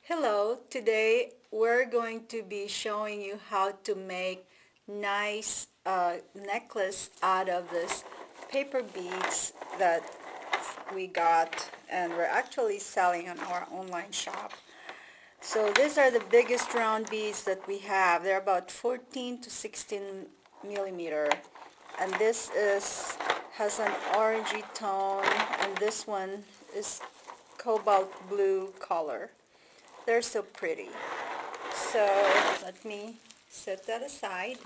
Hello, today we're going to be showing you how to make nice necklace out of this paper beads that we got and we're actually selling on our online shop. So these are the biggest round beads that we have. They're about 14 to 16 millimeter, and this has an orangey tone, and this one is cobalt blue color. They're so pretty. So let me set that aside.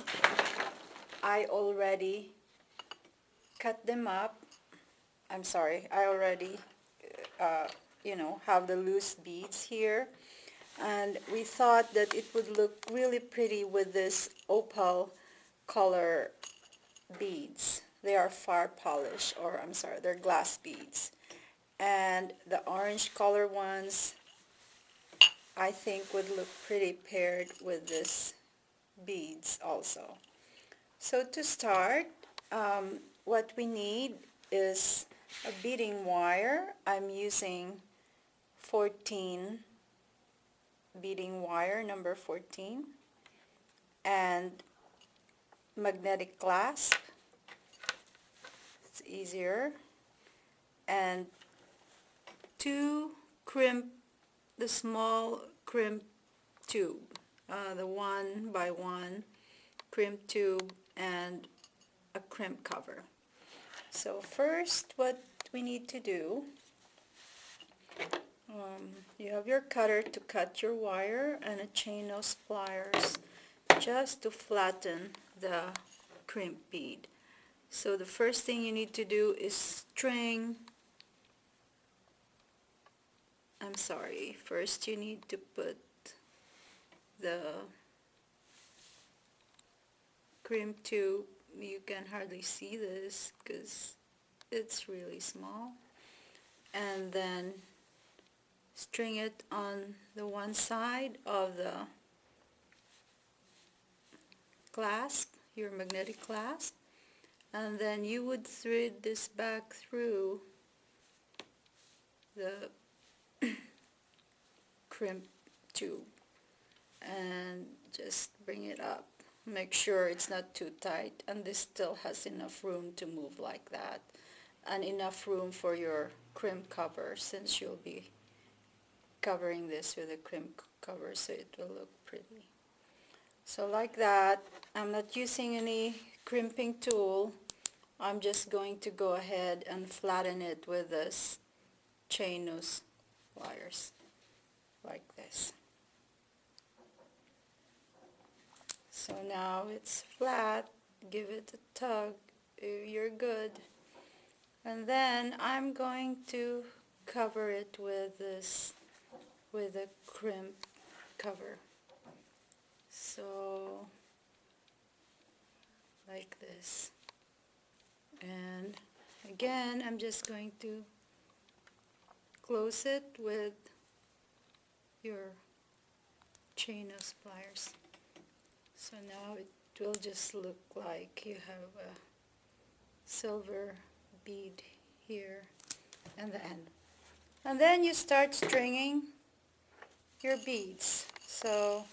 I already cut them up. I'm sorry, I already have the loose beads here, and we thought that it would look really pretty with this opal color beads. They are fire polish, or I'm sorry, they're glass beads, and the orange color ones I think would look pretty paired with this beads also. So to start, what we need is a beading wire. I'm using 14 beading wire, number 14, and magnetic clasp. It's easier. And two the small crimp tube, the 1x1 crimp tube, and a crimp cover. So first, what we need to do, you have your cutter to cut your wire and a chain nose pliers just to flatten the crimp bead. So the first thing you need to do is first you need to put the crimp tube. You can hardly see this because it's really small, and then string it on the one side of the clasp, your magnetic clasp, and then you would thread this back through the crimp tube and just bring it up. Make sure it's not too tight, and this still has enough room to move like that, and enough room for your crimp cover, since you'll be covering this with a crimp cover, so it will look pretty. So like that. I'm not using any crimping tool. I'm just going to go ahead and flatten it with this chain nose pliers like this. So now it's flat. Give it a tug. You're good. And then I'm going to cover it with a crimp cover. So like this. And again, I'm just going to close it with your chain nose pliers. So now it will just look like you have a silver bead here and the end. And then you start stringing your beads. So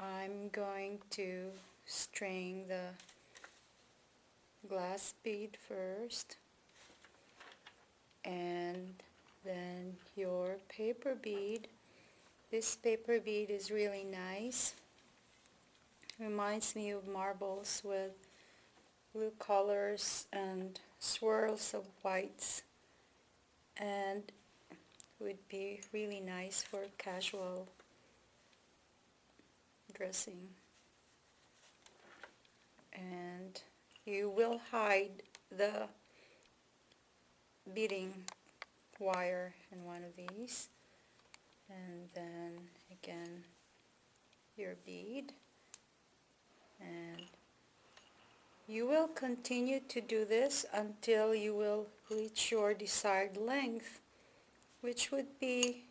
I'm going to string the glass bead first, and then your paper bead. This paper bead is really nice. Reminds me of marbles with blue colors and swirls of whites, and would be really nice for casual dressing. And you will hide the beading wire in one of these, and then again your bead, and you will continue to do this until you will reach your desired length, which would be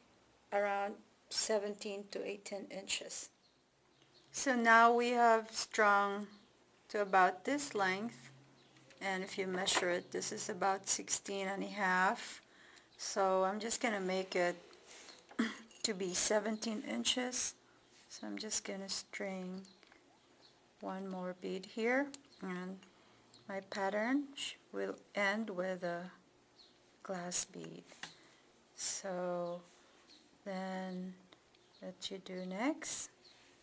around 17 to 18 inches. So now we have strung to about this length, and if you measure it, this is about 16 and a half. So I'm just going to make it to be 17 inches. So I'm just going to string one more bead here, and my pattern will end with a glass bead. So then what you do next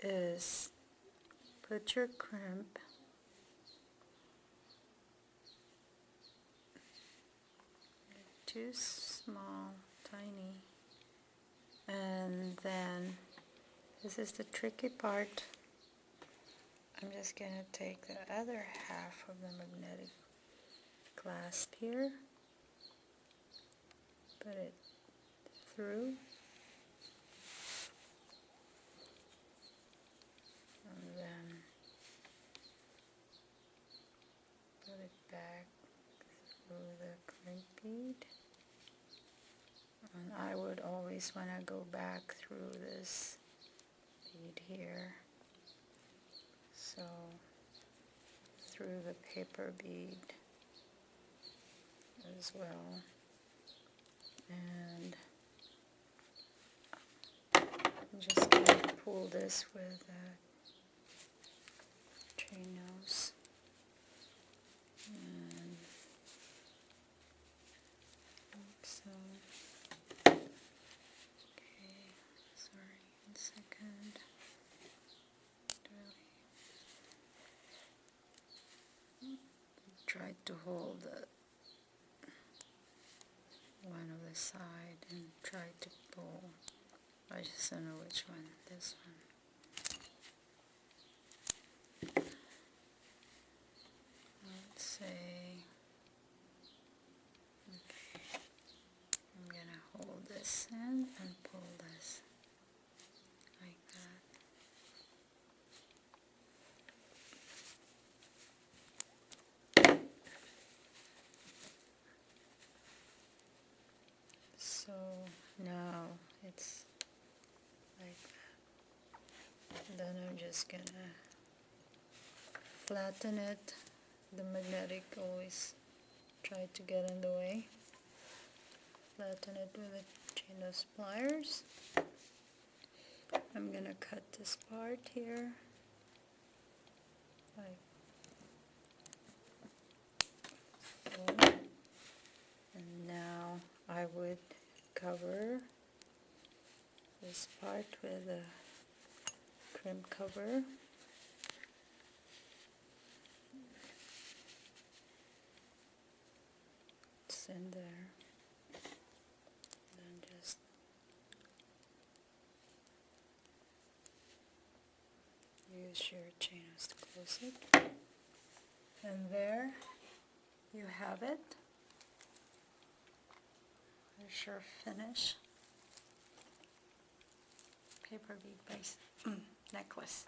is put your crimp too small, tiny, and then this is the tricky part. I'm just going to take the other half of the magnetic clasp here, put it through, and then put it back through the crimp bead. And I would always want to go back through this bead here, so through the paper bead as well. And I'm just going to pull this with a chain nose. And so, okay, sorry, 1 second. Try to hold one of the side and try to pull. I just don't know which one. This one. Let's say, okay, I'm gonna hold this in and pull this like that. So now it's like that. Then I'm just gonna flatten it. The magnetic always try to get in the way. Flatten it with a chain of pliers. I'm gonna cut this part here, like so. And now I would cover this part with a crimp cover. It's in there. Then just use your chain to close it. And there you have it. There's your finish paper bead base necklace.